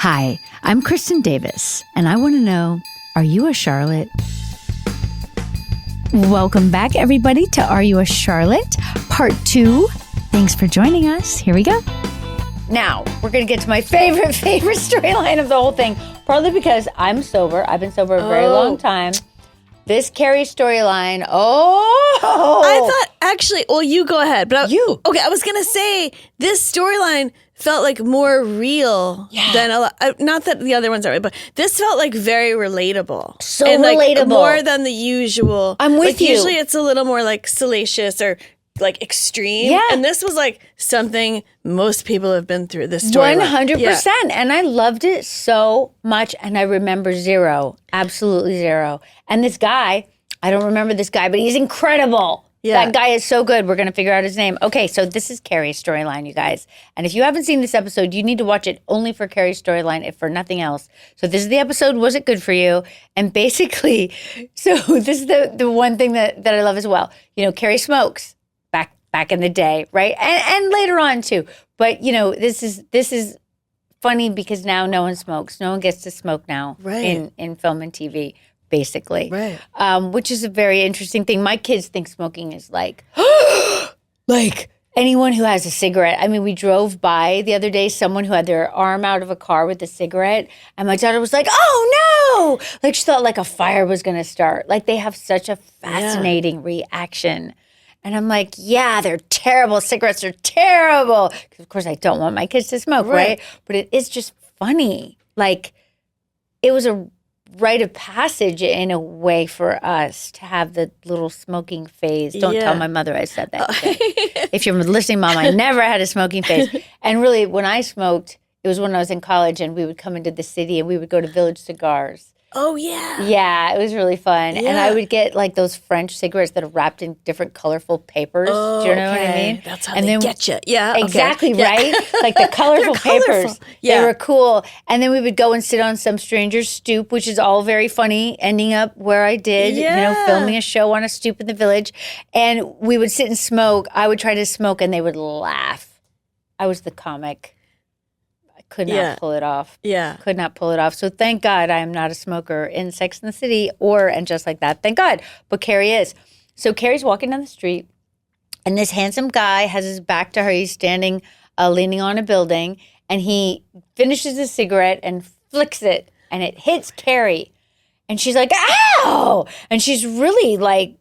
Hi, I'm Kristin Davis, and I want to know, are you a Charlotte? Welcome back, everybody, to Are You a Charlotte? Part 2. Thanks for joining us. Here we go. Now, we're going to get to my favorite storyline of the whole thing, partly because I'm sober. I've been sober a very long time. This Carrie storyline, I thought, actually, well, you go ahead. But You. Okay, I was going to say, this storyline felt like more real than a lot. Not that the other ones are, but this felt like very relatable. So and relatable. More than the usual. I'm with you. Usually it's a little more like salacious or like extreme. Yeah. And this was like something most people have been through, this storyline. 100%. Yeah. And I loved it so much. And I remember zero, absolutely zero. And this guy, I don't remember this guy, but he's incredible. Yeah. That guy is so good. We're going to figure out his name. Okay, so this is Carrie's storyline, you guys. And if you haven't seen this episode, you need to watch it only for Carrie's storyline, if for nothing else. So this is the episode, Was It Good For You? And basically, so this is the one thing that I love as well. You know, Carrie smokes back in the day, right? And later on too. But, you know, this is funny because now no one smokes. No one gets to smoke now in film and TV. Basically, Right. Which is a very interesting thing. My kids think smoking is like anyone who has a cigarette. I mean, we drove by the other day someone who had their arm out of a car with a cigarette, and my daughter was like, "Oh no!" Like she thought like a fire was going to start. Like they have such a fascinating reaction, and I'm like, "Yeah, they're terrible. Cigarettes are terrible." Because of course, I don't want my kids to smoke, right? But it is just funny. Like it was a rite of passage in a way for us to have the little smoking phase. Don't tell my mother I said that. If you're listening, Mom, I never had a smoking phase. And really, when I smoked, it was when I was in college and we would come into the city and we would go to Village Cigars. Oh, yeah. Yeah, it was really fun. Yeah. And I would get like those French cigarettes that are wrapped in different colorful papers. Oh, do you know what I mean? That's how they get you. Yeah. Exactly, okay. right? Like the colorful papers. colorful. Yeah. They were cool. And then we would go and sit on some stranger's stoop, which is all very funny, ending up where I did, you know, filming a show on a stoop in the Village. And we would sit and smoke. I would try to smoke and they would laugh. I was the comic. Could not pull it off. Yeah. Could not pull it off. So thank God I am not a smoker in Sex and the City and Just Like That. Thank God. But Carrie is. So Carrie's walking down the street and this handsome guy has his back to her. He's standing, leaning on a building, and he finishes his cigarette and flicks it and it hits Carrie. And she's like, ow! And she's really like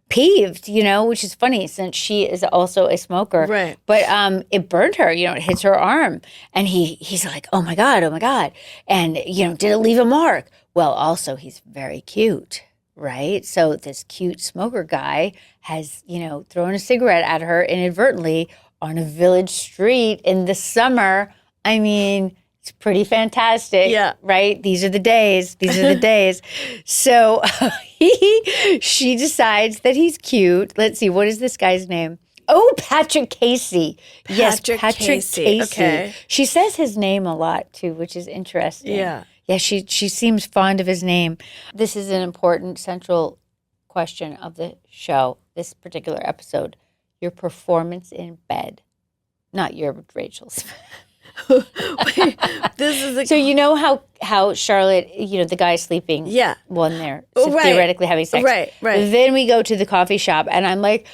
peeved, you know, which is funny since she is also a smoker. Right. But it burned her, you know, it hits her arm. And he's like, oh my God. And, you know, did it leave a mark? Well, also he's very cute, right? So this cute smoker guy has, you know, thrown a cigarette at her inadvertently on a village street in the summer. I mean, it's pretty fantastic, right? These are the days. So she decides that he's cute. Let's see, what is this guy's name? Oh, Patrick Casey. Patrick Casey. Okay. She says his name a lot too, which is interesting. Yeah. Yeah, she seems fond of his name. This is an important central question of the show, this particular episode. Your performance in bed. Not your, Rachel's. This is so you know how Charlotte, you know, the guy's sleeping when they're theoretically having sex. Right. Then we go to the coffee shop and I'm like,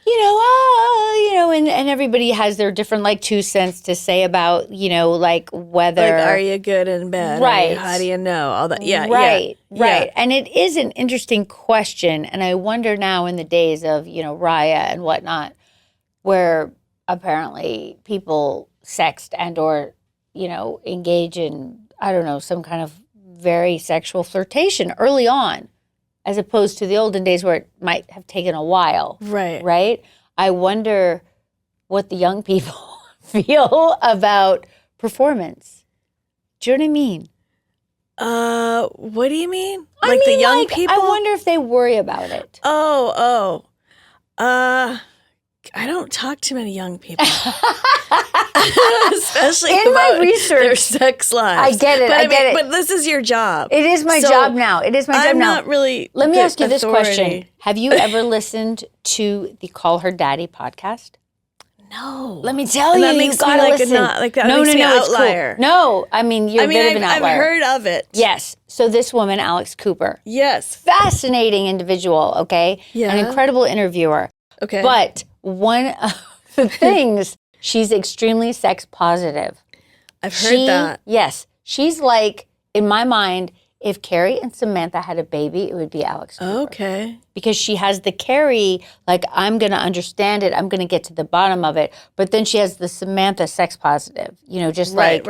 and everybody has their different like 2 cents to say about, you know, like whether. Like, are you good in bed? Right. How do you know? All that. Yeah. Right. Yeah. And it is an interesting question. And I wonder now in the days of, you know, Raya and whatnot, where apparently people sext and or, you know, engage in, I don't know, some kind of very sexual flirtation early on, as opposed to the olden days where it might have taken a while. Right? I wonder what the young people feel about performance. Do you know what I mean? What do you mean? The young people? I wonder if they worry about it. I don't talk to many young people. Especially in my research, their sex lives. I get it. I get it. But this is your job. It is my job now. I'm not really. Let me ask you this question: have you ever listened to the Call Her Daddy podcast? No. Let me tell And you, that you makes me gotta like listen. that makes me an it's outlier. cool. No, I mean, you're a bit of an outlier. I've heard of it. Yes. So this woman, Alex Cooper. Yes. Fascinating individual, okay? Yeah. An incredible interviewer. Okay. But one of the things, she's extremely sex positive. I've heard that. Yes. She's like, in my mind, if Carrie and Samantha had a baby, it would be Alex Cooper. Okay. Because she has the Carrie, like, I'm going to understand it. I'm going to get to the bottom of it. But then she has the Samantha sex positive, just like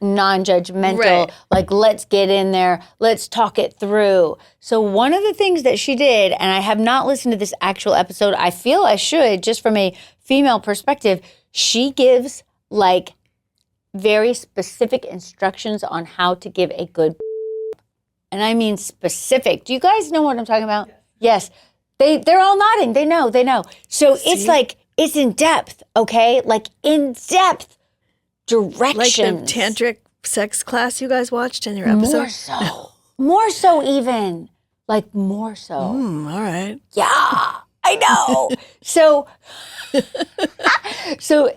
non-judgmental, Right. like, let's get in there. Let's talk it through. So one of the things that she did, and I have not listened to this actual episode, I feel I should, just from a female perspective, she gives, like, very specific instructions on how to give a good, and I mean specific. Do you guys know what I'm talking about? Yes. They're all nodding. They know. So it's like, it's in depth, okay? Like in depth directions. Like the tantric sex class you guys watched in your episode? More so. More so even. Like more so. All right. Yeah, I know. So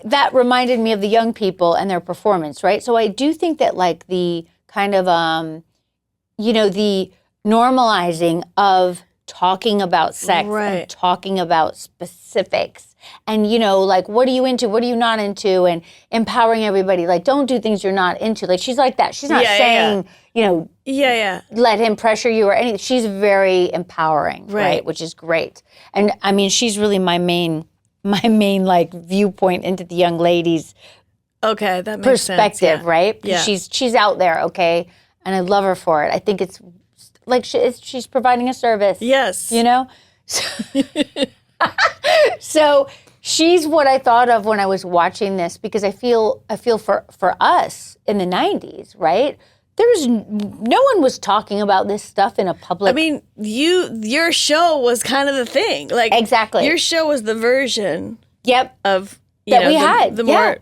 that reminded me of the young people and their performance, right? So I do think that like the kind of, the normalizing of talking about sex and talking about specifics and, like, what are you into? What are you not into? And empowering everybody. Like, don't do things you're not into. Like, she's like that. She's not saying, let him pressure you or anything. She's very empowering, right? Which is great. And I mean, she's really my main like viewpoint into the young ladies. Okay, that makes perspective, sense, right? Yeah. She's out there, okay? And I love her for it. I think it's like she's providing a service. Yes. So she's what I thought of when I was watching this, because I feel for us in the 90s, right? No one was talking about this stuff in a public. I mean, your show was kind of the thing. Like exactly. Your show was the version of that we had. The more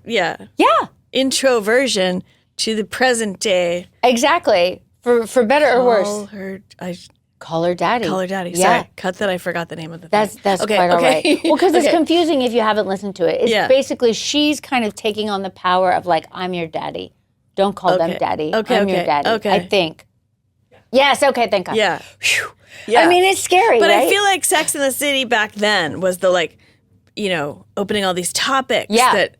intro version to the present day. Exactly. For better or worse. Call her daddy. Call her daddy. Yeah. Sorry, cut that. I forgot the name of the thing. That's okay, quite all right. Well, because it's Okay. confusing if you haven't listened to it. It's basically she's kind of taking on the power of like, I'm your daddy. Don't call them daddy. I'm your daddy. Okay. I think. Yes. Okay. Thank God. Yeah. Whew. Yeah. I mean, it's scary, But right? I feel like Sex in the City back then was the opening all these topics that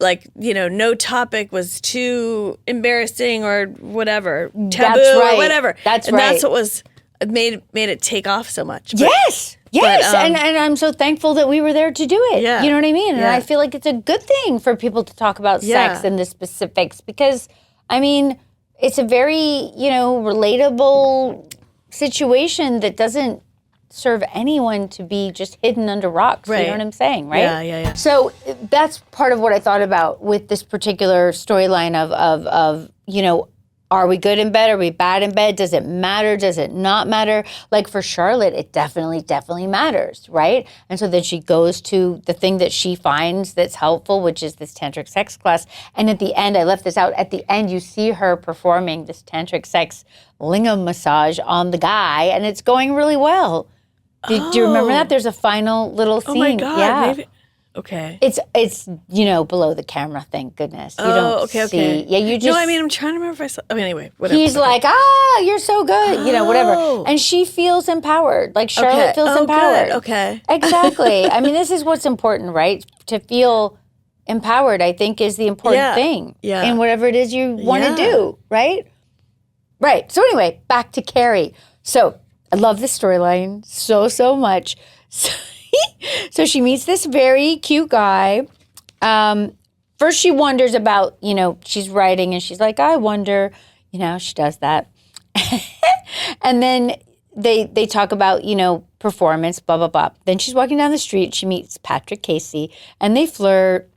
no topic was too embarrassing or whatever, taboo or whatever. That's and right. That's what made it take off so much. But, yes. And I'm so thankful that we were there to do it. Yeah. You know what I mean? And Yeah. I feel like it's a good thing for people to talk about sex and the specifics because, I mean, it's a very, relatable situation that doesn't serve anyone to be just hidden under rocks. Right. You know what I'm saying, right? Yeah. So that's part of what I thought about with this particular storyline of are we good in bed? Are we bad in bed? Does it matter? Does it not matter? Like for Charlotte, it definitely matters, right? And so then she goes to the thing that she finds that's helpful, which is this tantric sex class. And at the end, I left this out, at the end you see her performing this tantric sex lingam massage on the guy, and it's going really well. Do you remember that? There's a final little scene. Oh my God. Yeah. Maybe. Okay. It's below the camera, thank goodness. You don't see. Okay. Yeah, you just. No, I mean, I'm trying to remember if I saw. I mean, anyway, whatever. He's like, you're so good, whatever. And she feels empowered. Like Charlotte feels empowered. Good. Okay. Exactly. I mean, this is what's important, right? To feel empowered, I think, is the important thing. Yeah. In whatever it is you want to do, right? Right. So anyway, back to Carrie. So I love this storyline so much. So she meets this very cute guy. First she wonders about, she's writing and she's like, I wonder, she does that. And then they talk about, performance, blah, blah, blah. Then she's walking down the street. She meets Patrick Casey and they flirt.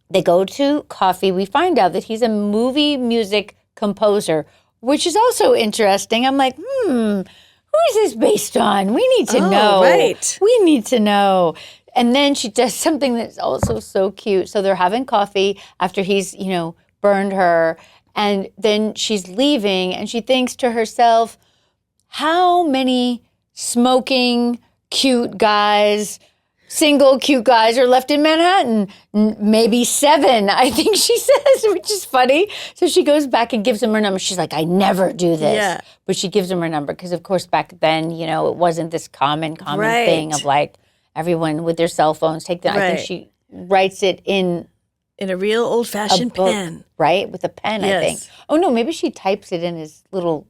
They go to coffee. We find out that he's a movie music composer, which is also interesting. I'm like, who is this based on? We need to know. Right. We need to know. And then she does something that's also so cute. So they're having coffee after he's, burned her. And then she's leaving and she thinks to herself, how many smoking, cute guys single cute guys are left in Manhattan. Maybe 7, I think she says, which is funny. So she goes back and gives him her number. She's like, I never do this. Yeah. But she gives him her number because, of course, back then, it wasn't this common thing of like everyone with their cell phones take them. I think she writes it in a real old-fashioned pen. Right? With a pen, yes. I think. Oh, no, maybe she types it in his little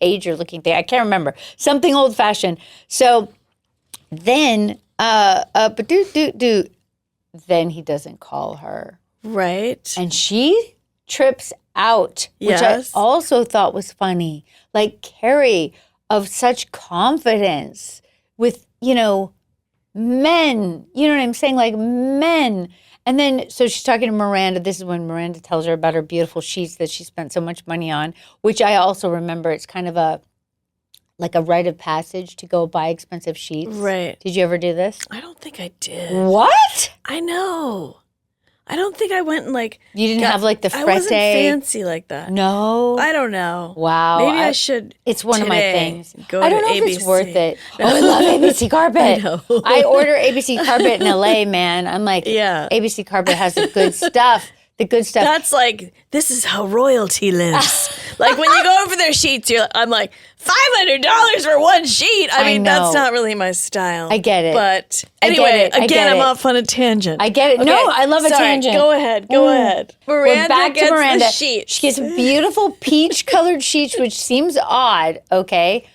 pager looking thing. I can't remember. Something old-fashioned. So then, then he doesn't call her. Right. And she trips out, which I also thought was funny. Like Carrie of such confidence with, men. You know what I'm saying? Like men. And then, so she's talking to Miranda. This is when Miranda tells her about her beautiful sheets that she spent so much money on, which I also remember. It's kind of a rite of passage to go buy expensive sheets. Right. Did you ever do this? I don't think I did. What? I know. I don't think I went and You didn't have the frette? I wasn't fancy like that. No? I don't know. Wow. Maybe I should. It's one of my things. I don't know if it's worth it. No. Oh, I love ABC Carpet. I know. I order ABC Carpet in LA, man. I'm like, ABC Carpet has the good stuff. The good stuff. That's this is how royalty lives. When you go over their sheets, I'm like, $500 for one sheet. I mean, that's not really my style. I get it. But anyway, again, I'm off on a tangent. I get it. Okay. No, I love a tangent. Go ahead. Miranda We're back to Miranda. The sheets. She gets beautiful peach-colored sheets, which seems odd, okay?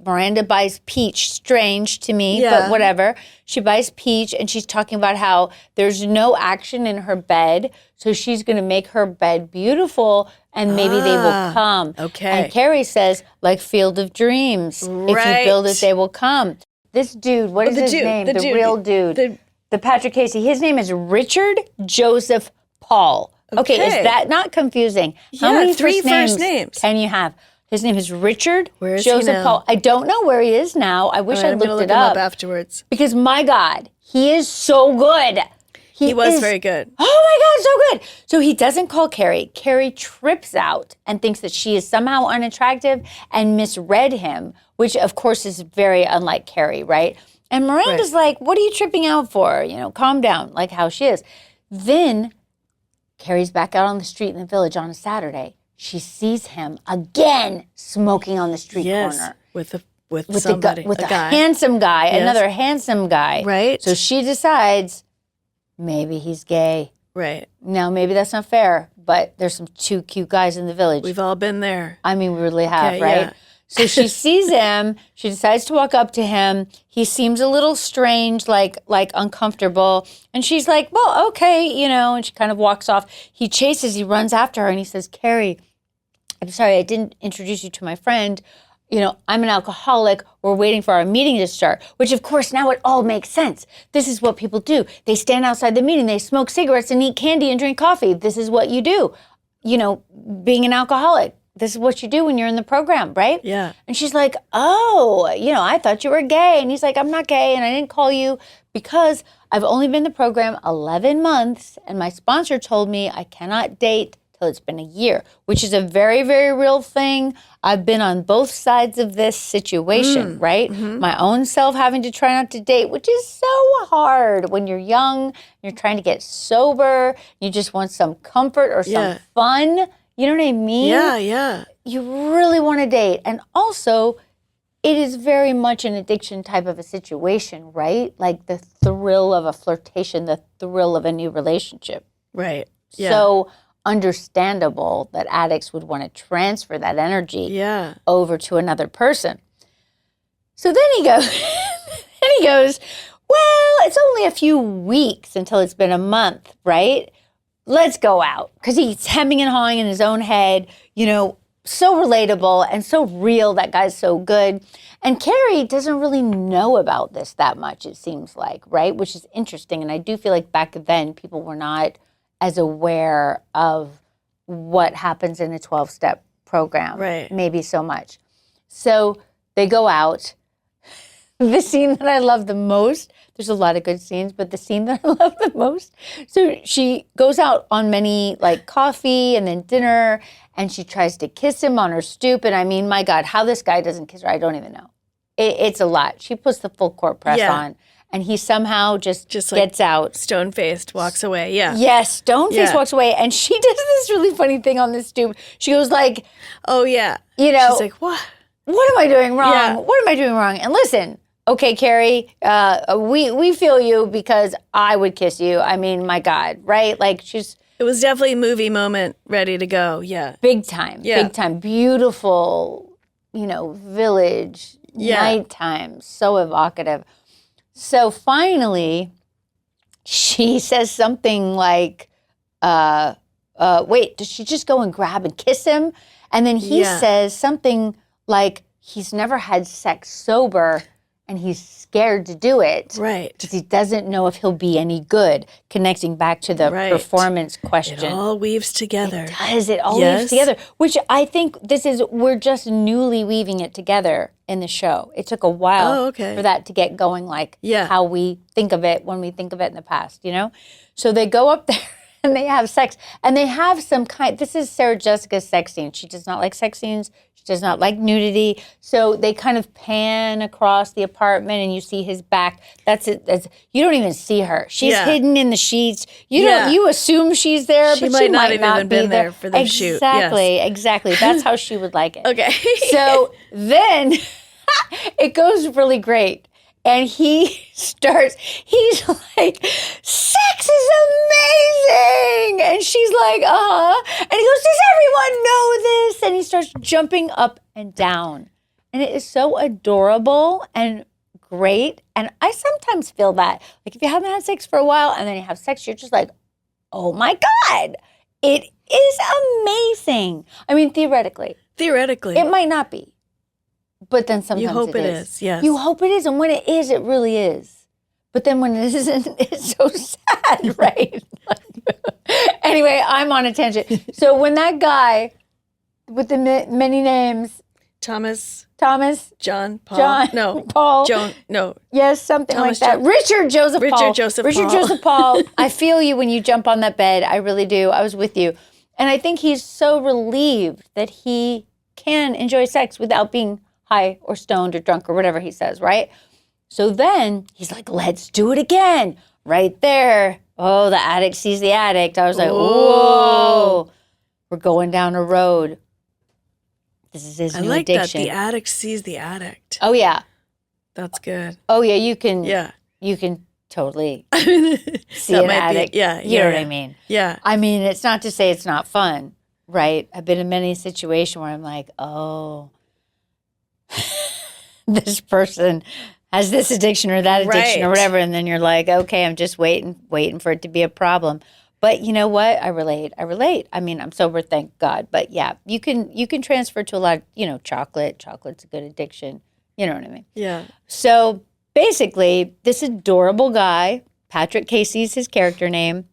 Miranda buys peach. Strange to me, but whatever. She buys peach, and she's talking about how there's no action in her bed, so she's going to make her bed beautiful, and maybe they will come. Okay. And Carrie says, like Field of Dreams. If you build it, they will come. This dude, what is his name? The real dude. The Patrick Casey. His name is Richard Joseph Paul. Okay, is that not confusing? How many 3 first names can you have? His name is Richard Joseph Joseph Paul. I don't know where he is now. I wish I looked look it him up afterwards. Because my God, he is so good. He was very good. Oh my God, so good. So he doesn't call Carrie. Carrie trips out and thinks that she is somehow unattractive and misread him, which of course is very unlike Carrie, right? And Miranda's like, what are you tripping out for? Calm down, like how she is. Then Carrie's back out on the street in the village on a Saturday. She sees him again smoking on the street corner. With somebody, with a guy. Handsome guy, another handsome guy. Right. So she decides maybe he's gay. Right. Now, maybe that's not fair, but there's some 2 cute guys in the village. We've all been there. I mean, we really have, right? Yeah. So she sees him. She decides to walk up to him. He seems a little strange, like uncomfortable. And she's like, well, okay, and she kind of walks off. He runs after her, and he says, Carrie, I'm sorry, I didn't introduce you to my friend. I'm an alcoholic. We're waiting for our meeting to start, which, of course, now it all makes sense. This is what people do. They stand outside the meeting. They smoke cigarettes and eat candy and drink coffee. This is what you do, being an alcoholic. This is what you do when you're in the program, right? Yeah. And she's like, oh, I thought you were gay. And he's like, I'm not gay, and I didn't call you because I've only been in the program 11 months, and my sponsor told me I cannot date till it's been a year, which is a very, very real thing. I've been on both sides of this situation, right? Mm-hmm. My own self having to try not to date, which is so hard when you're young, you're trying to get sober, you just want some comfort or some fun. You know what I mean? Yeah, yeah. You really want to date. And also, it is very much an addiction type of a situation, right? Like the thrill of a flirtation, the thrill of a new relationship. Right. Yeah. So understandable that addicts would want to transfer that energy over to another person. So then he goes, well, it's only a few weeks until it's been a month, right? Let's go out. Because he's hemming and hawing in his own head, so relatable and so real. That guy's so good. And Carrie doesn't really know about this that much, it seems like, right? Which is interesting. And I do feel like back then people were not as aware of what happens in a 12-step program. Right. Maybe so much. So they go out. The scene that I love the most, there's a lot of good scenes, but the scene that I love the most, so she goes out on many, coffee and then dinner, and she tries to kiss him on her stoop. And I mean, my God, how this guy doesn't kiss her, I don't even know. It's a lot. She puts the full court press on. and he somehow just like gets out. Stone-faced, walks away. Yeah. Yes, stone-faced walks away, and she does this really funny thing on this stoop. She goes like, oh, yeah. You know. She's like, what? What am I doing wrong? Yeah. What am I doing wrong? And listen, okay, Carrie, we feel you because I would kiss you. I mean, my God, right? Like It was definitely a movie moment, ready to go. Yeah. Big time. Yeah. Big time. Beautiful, village, nighttime, so evocative. So finally, she says something like, wait, does she just go and grab and kiss him? And then he says something like he's never had sex sober and he's scared to do it. Right. Because he doesn't know if he'll be any good, connecting back to the performance question. It all weaves together. It does. It all weaves together, which I think we're just newly weaving it together in the show. It took a while for that to get going, like how we think of it when we think of it in the past, So they go up there. And they have sex. And they have this is Sarah Jessica's sex scene. She does not like sex scenes. She does not like nudity. So they kind of pan across the apartment and you see his back. That's it. You don't even see her. She's hidden in the sheets. You assume she's there, but she might not have been there for the shoot. Exactly. That's how she would like it. Okay. So then it goes really great. And he's like, sex is amazing. And she's like, And he goes, does everyone know this? And he starts jumping up and down. And it is so adorable and great. And I sometimes feel that. Like if you haven't had sex for a while and then you have sex, you're just like, oh my God, it is amazing. I mean, theoretically. It might not be. But then sometimes you hope it is. Yes. You hope it is. And when it is, it really is. But then when it isn't, it's so sad, right? Anyway, I'm on a tangent. So when that guy with the many names. Thomas. John. No. Paul. Joan. No. Yes, something Thomas like that. Richard Joseph Paul. I feel you when you jump on that bed. I really do. I was with you. And I think he's so relieved that he can enjoy sex without being high or stoned or drunk or whatever he says, right? So then he's like, let's do it again. Right there. Oh, the addict sees the addict. I was like, whoa. We're going down a road. This is his new addiction. I like that. The addict sees the addict. Oh, yeah. That's good. Oh, yeah. You can totally see an addict. You know what I mean? Yeah. I mean, it's not to say it's not fun, right? I've been in many situations where I'm like, oh, this person has this addiction or that addiction or whatever. And then you're like, okay, I'm just waiting for it to be a problem. But you know what? I relate. I mean, I'm sober, thank God. But yeah, you can transfer to a lot, chocolate. Chocolate's a good addiction. You know what I mean? Yeah. So basically, this adorable guy, Patrick Casey's his character name.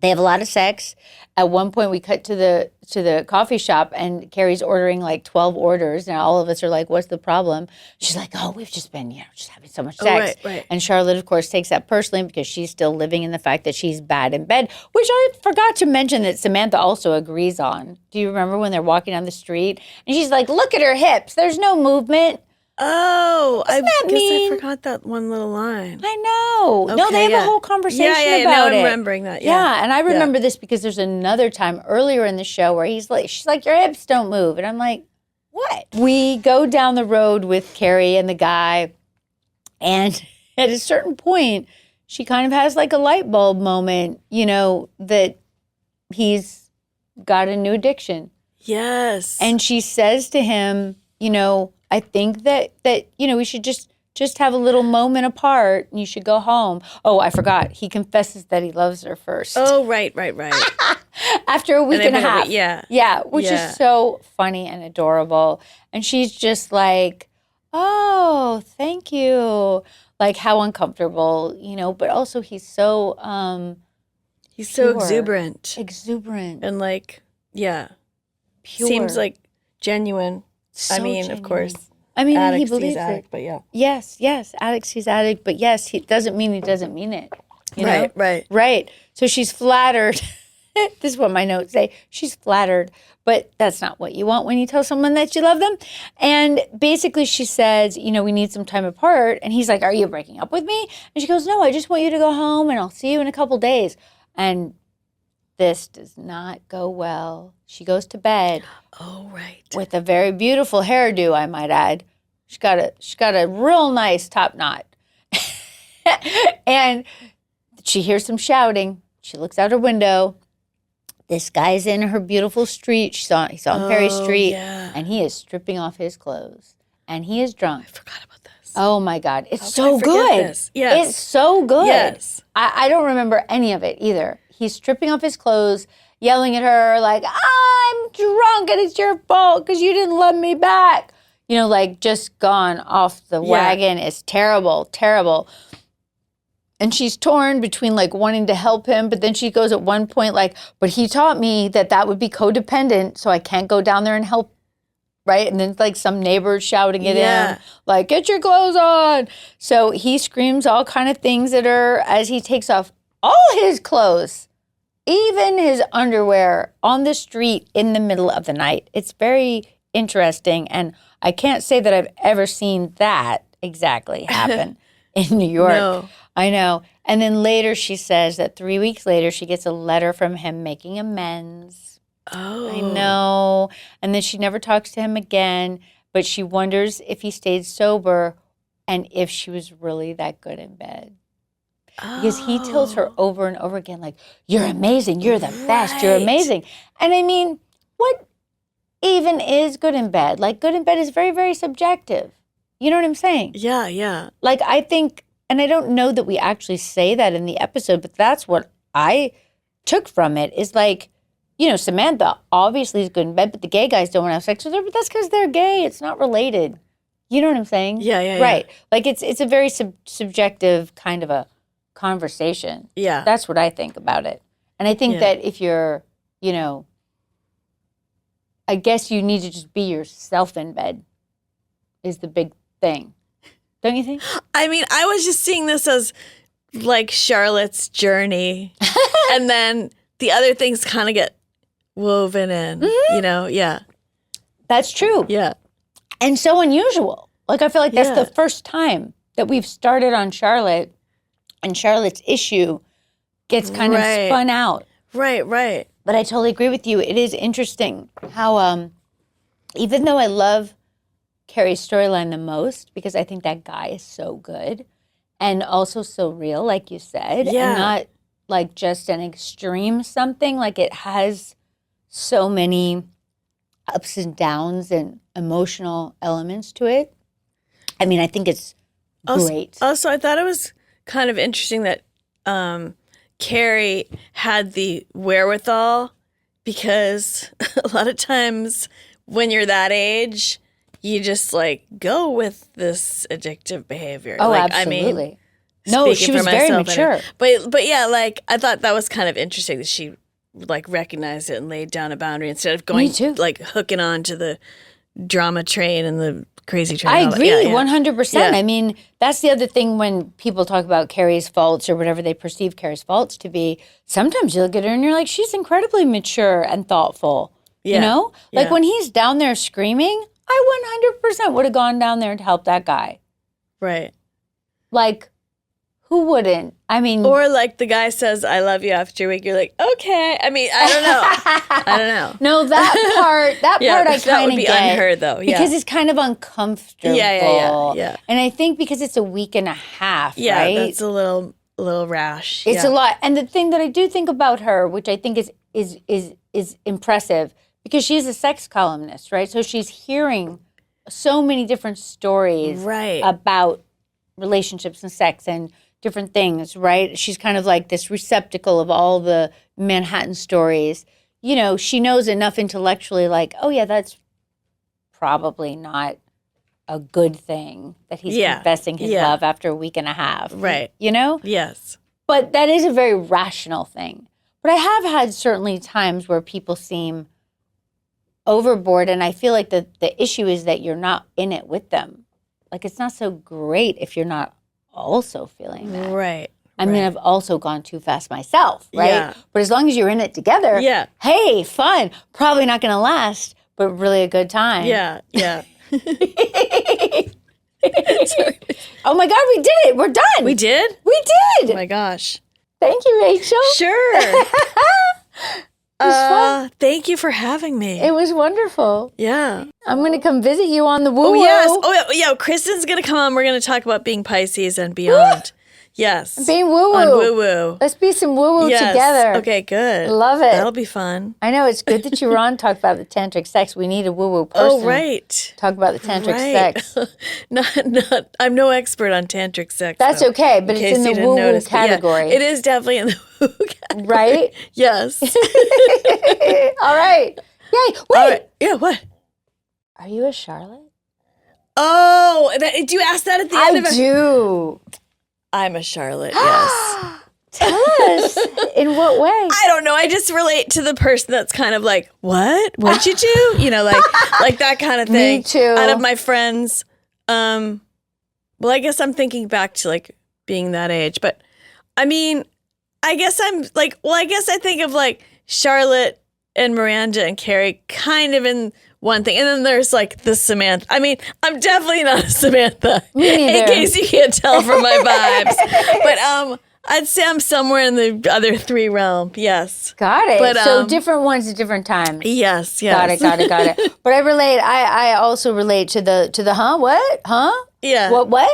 They have a lot of sex. At one point, we cut to the coffee shop, and Carrie's ordering like 12 orders. And all of us are like, "What's the problem?" She's like, "Oh, we've just been, just having so much sex." Right. And Charlotte, of course, takes that personally because she's still living in the fact that she's bad in bed, which I forgot to mention that Samantha also agrees on. Do you remember when they're walking down the street and she's like, "Look at her hips. There's no movement." Oh, I guess mean? I forgot that one little line. I know. Okay, no, they have a whole conversation about now it. I'm remembering that. Yeah, and I remember this because there's another time earlier in the show where she's like, your hips don't move. And I'm like, what? We go down the road with Carrie and the guy, and at a certain point, she kind of has like a light bulb moment, that he's got a new addiction. Yes. And she says to him, I think that we should just have a little moment apart and you should go home. Oh, I forgot. He confesses that he loves her first. Oh, right. After a week and a half. Yeah, which is so funny and adorable. And she's just like, oh, thank you. Like how uncomfortable, but also he's so he's so exuberant. And like, yeah. Pure. Seems like genuine. So genuine. Of course. He believes addict, it. But yeah. Yes. Addict sees addict, but yes, he doesn't mean he doesn't mean it. Right. Right. So she's flattered This is what my notes say. She's flattered, but that's not what you want when you tell someone that you love them. And basically she says, you know, we need some time apart. And he's like, are you breaking up with me? And she goes, no, I just want you to go home and I'll see you in a couple days. And this does not go well. She goes to bed. Oh, right. With a very beautiful hairdo, I might add. She's got a real nice top knot. And she hears some shouting. She looks out her window. This guy's in her beautiful street. He's on Perry Street. Yeah. And he is stripping off his clothes. And he is drunk. I forgot about this. Oh, my God. It's How so could I forget good. this? Yes. It's so good. Yes. I don't remember any of it either. He's stripping off his clothes, yelling at her like, I'm drunk and it's your fault because you didn't love me back. You know, like just gone off the wagon. It's terrible, terrible. And she's torn between like wanting to help him, but then she goes at one point like, but he taught me that would be codependent, so I can't go down there and help, right? And then it's like some neighbors shouting at him, like, get your clothes on. So he screams all kind of things at her as he takes off all his clothes, even his underwear, on the street in the middle of the night. It's very interesting, and I can't say that I've ever seen that exactly happen in New York. No. I know. And then later she says that 3 weeks later she gets a letter from him making amends. Oh. I know. And then she never talks to him again, but she wonders if he stayed sober and if she was really that good in bed. Because he tells her over and over again, like, you're amazing, you're the best, you're amazing. And I mean, what even is good in bed? Like, good in bed is very, very subjective. You know what I'm saying? Yeah, yeah. Like, I think, and I don't know that we actually say that in the episode, but that's what I took from it, is like, you know, Samantha obviously is good in bed, but the gay guys don't want to have sex with her, but that's because they're gay. It's not related. You know what I'm saying? Yeah, yeah, right. Like, it's a very subjective kind of a conversation. Yeah. That's what I think about it. And I think that if you're, you know, I guess you need to just be yourself in bed is the big thing. Don't you think? I mean, I was just seeing this as like Charlotte's journey. And then the other things kind of get woven in, you know? Yeah. That's true. Yeah. And so unusual. Like, I feel like that's the first time that we've started on Charlotte and Charlotte's issue gets kind of spun out. Right, right. But I totally agree with you. It is interesting how, even though I love Carrie's storyline the most, because I think that guy is so good and also so real, like you said, and not like just an extreme something. Like, it has so many ups and downs and emotional elements to it. I mean, I think it's great. Also, I thought it was kind of interesting that Carrie had the wherewithal, because a lot of times when you're that age, you just like go with this addictive behavior. Oh, like, absolutely. I mean, no, she was very mature. But yeah, like, I thought that was kind of interesting that she like recognized it and laid down a boundary instead of going like hooking on to the drama train and the crazy train. I agree, 100%. Yeah. I mean, that's the other thing when people talk about Carrie's faults or whatever they perceive Carrie's faults to be. Sometimes you look at her and you're like, she's incredibly mature and thoughtful. You know? Like, when he's down there screaming, I 100% would have gone down there to help that guy. Right. Like, who wouldn't? I mean... Or like the guy says, I love you after a week. You're like, okay. I mean, I don't know. I don't know. No, that part I kind of get. That would be unheard, though. Yeah. Because it's kind of uncomfortable. Yeah. And I think because it's a week and a half, yeah, right? that's a little rash. It's a lot. And the thing that I do think about her, which I think is impressive, because she's a sex columnist, right? So she's hearing so many different stories about relationships and sex and different things, right? She's kind of like this receptacle of all the Manhattan stories. You know, she knows enough intellectually, like, oh yeah, that's probably not a good thing that he's confessing his love after a week and a half. Right. You know? Yes. But that is a very rational thing. But I have had certainly times where people seem overboard, and I feel like the issue is that you're not in it with them. Like, it's not so great if you're not also feeling that. Right. I mean, I've also gone too fast myself, right? Yeah. But as long as you're in it together, hey, fun. Probably not going to last, but really a good time. Yeah, yeah. Oh my God, we did it. We're done. We did? We did. Oh my gosh. Thank you, Rachel. Sure. It was fun. Thank you for having me. It was wonderful. Yeah. I'm going to come visit you on the woo-woo. Oh, yes. Oh, yeah. Kristin's going to come on. We're going to talk about being Pisces and beyond. Yes. Being woo-woo. On woo-woo. Let's be some woo-woo together. Okay, good. Love it. That'll be fun. I know. It's good that you were on Talk About the Tantric Sex. We need a woo-woo person. Oh, right. Talk about the Tantric sex. Not. I'm no expert on Tantric sex. That's though, okay, but it's in the woo-woo category. Yeah, it is definitely in the woo-woo category. Right? Yes. All right. Yay. Wait. All right. Yeah, what? Are you a Charlotte? Oh, do you ask that at the end of it? I do. I'm a Charlotte, yes. Tell us. In what way? I don't know. I just relate to the person that's kind of like, what? What'd you do? You know, like that kind of thing. Me too. Out of my friends. Well, I guess I'm thinking back to like being that age. But I mean, I guess I'm like, I guess I think of like Charlotte and Miranda and Carrie kind of in one thing. And then there's like the Samantha. I mean, I'm definitely not a Samantha. Me neither. In case you can't tell from my vibes. But I'd say I'm somewhere in the other three realm. Yes. Got it. But, so different ones at different times. Yes. Got it. But I relate. I also relate to the huh? What? Huh? Yeah. What? What?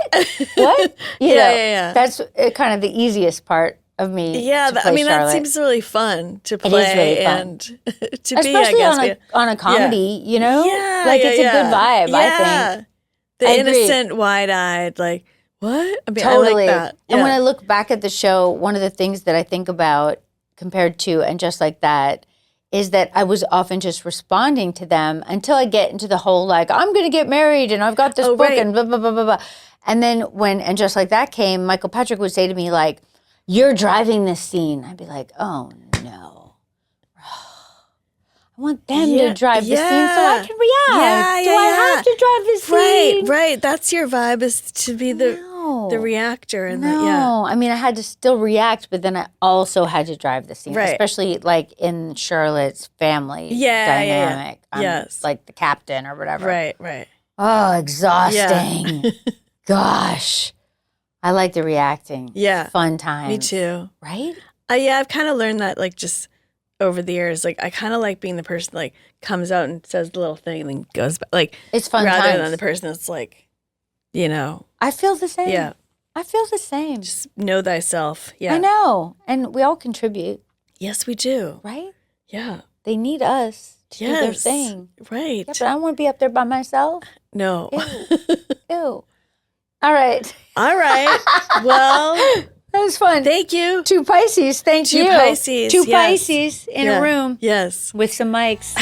You know, Yeah. That's kind of the easiest part of me. Yeah, to play Charlotte. that seems really fun to play. It is really fun. And to especially be, I guess. on a comedy, you know? Yeah. Like it's a good vibe, I think. The I agree. innocent, wide-eyed, like, what? I mean, Totally. I like that. And when I look back at the show, one of the things that I think about compared to And Just Like That is that I was often just responding to them until I get into the whole like, I'm going to get married and I've got this book and blah, blah, blah, blah, blah. And then when And Just Like That came, Michael Patrick would say to me like, you're driving this scene. I'd be like, oh no. I want them to drive the scene so I can react. Do I have to drive this scene? Right. That's your vibe, is to be the reactor. And I mean, I had to still react, but then I also had to drive the scene, right. Especially like in Charlotte's family dynamic. Yes. Like the captain or whatever. Right. Oh, exhausting. Yeah. Gosh. I like the reacting. Yeah. Fun times. Me too. Right? I've kind of learned that like just over the years. Like I kind of like being the person like comes out and says the little thing and then goes back. Like it's fun rather than the person that's like, you know. I feel the same. Yeah. I feel the same. Just know thyself. Yeah. I know. And we all contribute. Yes, we do. Right? Yeah. They need us to do their thing. Right. Yeah, but I don't want to be up there by myself. No. Ew. All right. Well, that was fun. Thank you. Two Pisces. Thank you. Two Pisces. Two Pisces in a room. Yes. With some mics.